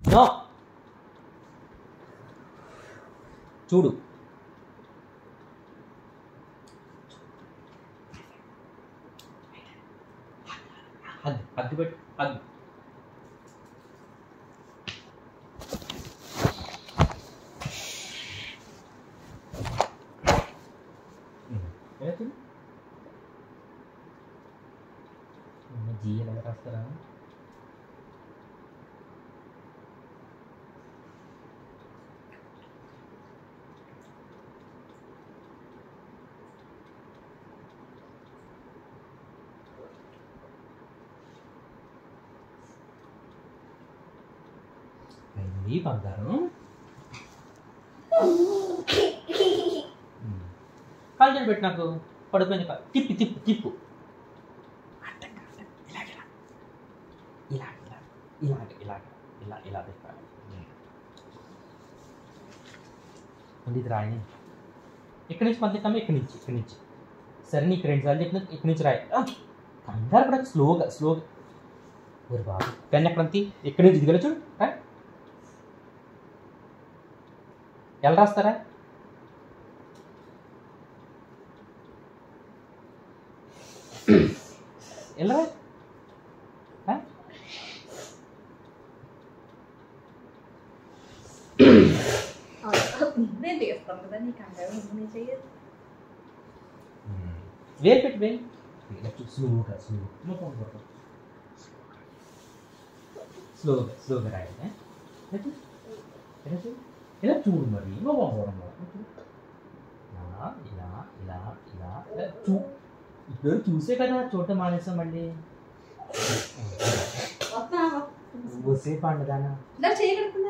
no చూడు హద్దు పెట్టు హద్దు జీ ఎలా రాస్తారా అయింది బంగారం కాలు చేసి పెట్టి నాకు పడిపోయింది తిప్పి తిప్పు తిప్పు ఇలా ఇలా ఇలా ఇలా ఇలా తిప్పాలి ఇది రాయి ఇక్కడి నుంచి మధ్యకమ్మ ఇక్కడి నుంచి సరే నీకు 2 సార్లు చెప్పిన ఇక్కడి నుంచి రాయి కంగారు కూడా స్లోగా ఊరి బాబు పెన్ ఎక్కడంతి ఇక్కడి నుంచి ఇదిగల చూడు ఎలా రాస్తారా ఎలా నేను తీస్తాను కదా నీకు కంగారు నేను చెయ్యదు వేలు పెట్టి వేలు స్లోగా రాయాలి ఇలా చూడు మరి ఇలా ఇలా ఇలా ఇలా ఇప్పుడు చూసే కదా చూడటం మానేసాం మళ్ళీ వస్తే పండుదానా చేయగలుగుతున్నా